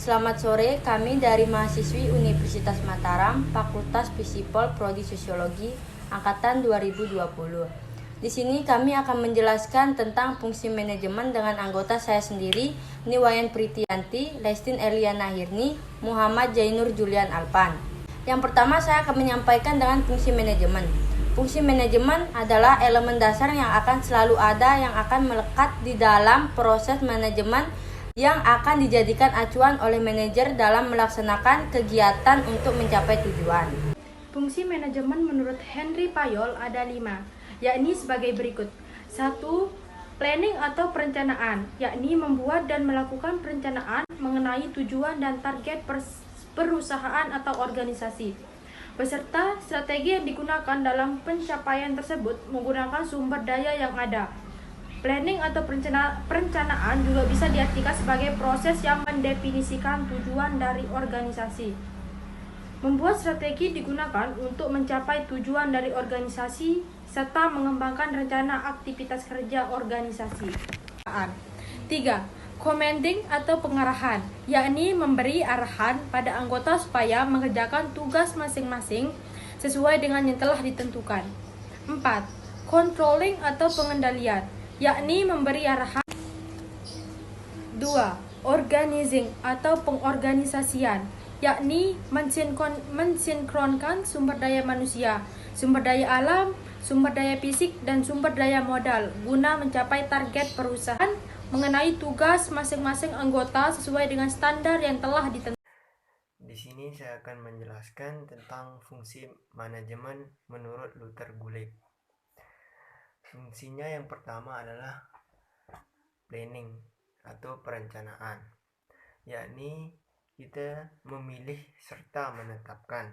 Selamat sore, kami dari mahasiswi Universitas Mataram, Fakultas Fisipol Prodi Sosiologi, Angkatan 2020. Di sini kami akan menjelaskan tentang fungsi manajemen dengan anggota saya sendiri, Niwayan Pritianti, Lestin Eliana Hirni, Muhammad Jainur Julian Alpan. Yang pertama saya akan menyampaikan dengan fungsi manajemen. Fungsi manajemen adalah elemen dasar yang akan selalu ada yang akan melekat di dalam proses manajemen yang akan dijadikan acuan oleh manajer dalam melaksanakan kegiatan untuk mencapai tujuan. Fungsi manajemen menurut Henry Payol ada 5, yakni sebagai berikut. 1. Planning atau perencanaan, yakni membuat dan melakukan perencanaan mengenai tujuan dan target perusahaan atau organisasi, beserta strategi yang digunakan dalam pencapaian tersebut menggunakan sumber daya yang ada. Planning atau perencanaan juga bisa diartikan sebagai proses yang mendefinisikan tujuan dari organisasi. Membuat strategi digunakan untuk mencapai tujuan dari organisasi serta mengembangkan rencana aktivitas kerja organisasi. 3. Commanding atau pengarahan, yakni memberi arahan pada anggota supaya mengerjakan tugas masing-masing sesuai dengan yang telah ditentukan. 4. Controlling atau pengendalian, yakni memberi arahan. 2. Organizing atau pengorganisasian, yakni mensinkronkan sumber daya manusia, sumber daya alam, sumber daya fisik, dan sumber daya modal guna mencapai target perusahaan mengenai tugas masing-masing anggota sesuai dengan standar yang telah ditentukan. Di sini saya akan menjelaskan tentang fungsi manajemen menurut Luther Gulick. Fungsinya yang pertama adalah planning atau perencanaan, yakni kita memilih serta menetapkan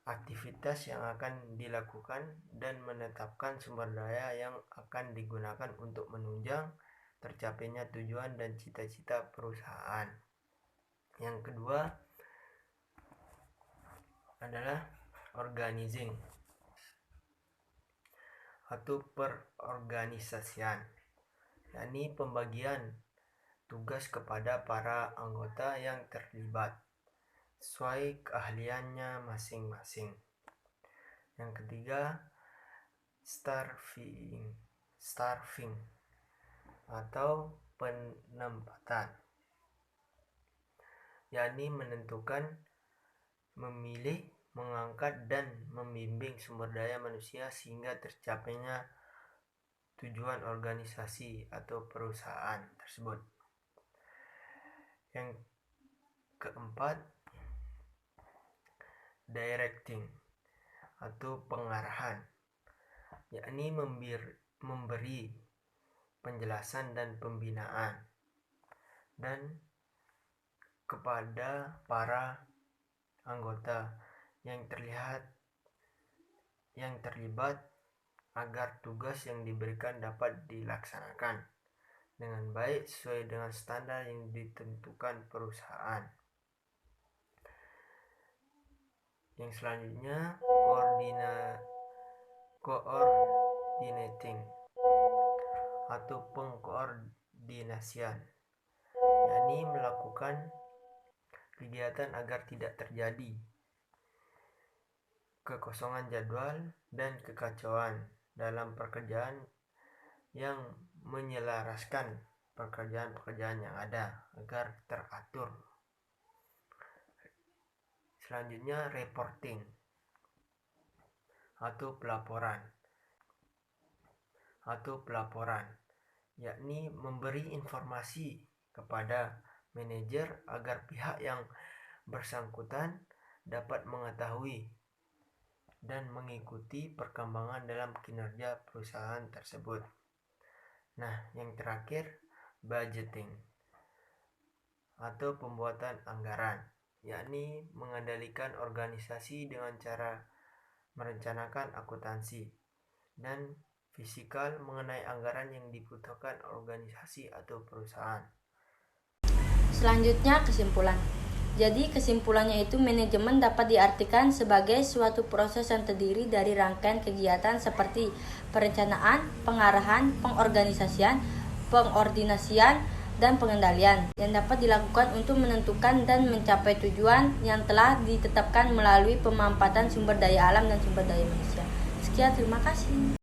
aktivitas yang akan dilakukan dan menetapkan sumber daya yang akan digunakan untuk menunjang tercapainya tujuan dan cita-cita perusahaan. Yang kedua adalah organizing atau perorganisasian, yakni pembagian tugas kepada para anggota yang terlibat sesuai keahliannya masing-masing. Yang ketiga, staffing atau penempatan, yakni menentukan, memilih, mengangkat dan membimbing sumber daya manusia sehingga tercapainya tujuan organisasi atau perusahaan tersebut. Yang keempat, directing atau pengarahan, yakni memberi penjelasan dan pembinaan dan kepada para anggota yang terlibat agar tugas yang diberikan dapat dilaksanakan dengan baik sesuai dengan standar yang ditentukan perusahaan. Yang selanjutnya, coordinating atau pengkoordinasian, yakni melakukan kegiatan agar tidak terjadi kekosongan jadwal dan kekacauan dalam pekerjaan yang menyelaraskan pekerjaan-pekerjaan yang ada agar teratur. Selanjutnya, reporting atau pelaporan, yakni memberi informasi kepada manajer agar pihak yang bersangkutan dapat mengetahui dan mengikuti perkembangan dalam kinerja perusahaan tersebut. Nah, yang terakhir, budgeting atau pembuatan anggaran, yakni mengendalikan organisasi dengan cara merencanakan akuntansi dan fiskal mengenai anggaran yang dibutuhkan organisasi atau perusahaan. Selanjutnya kesimpulan. Jadi kesimpulannya itu manajemen dapat diartikan sebagai suatu proses yang terdiri dari rangkaian kegiatan seperti perencanaan, pengarahan, pengorganisasian, pengordinasian, dan pengendalian yang dapat dilakukan untuk menentukan dan mencapai tujuan yang telah ditetapkan melalui pemanfaatan sumber daya alam dan sumber daya manusia. Sekian, terima kasih.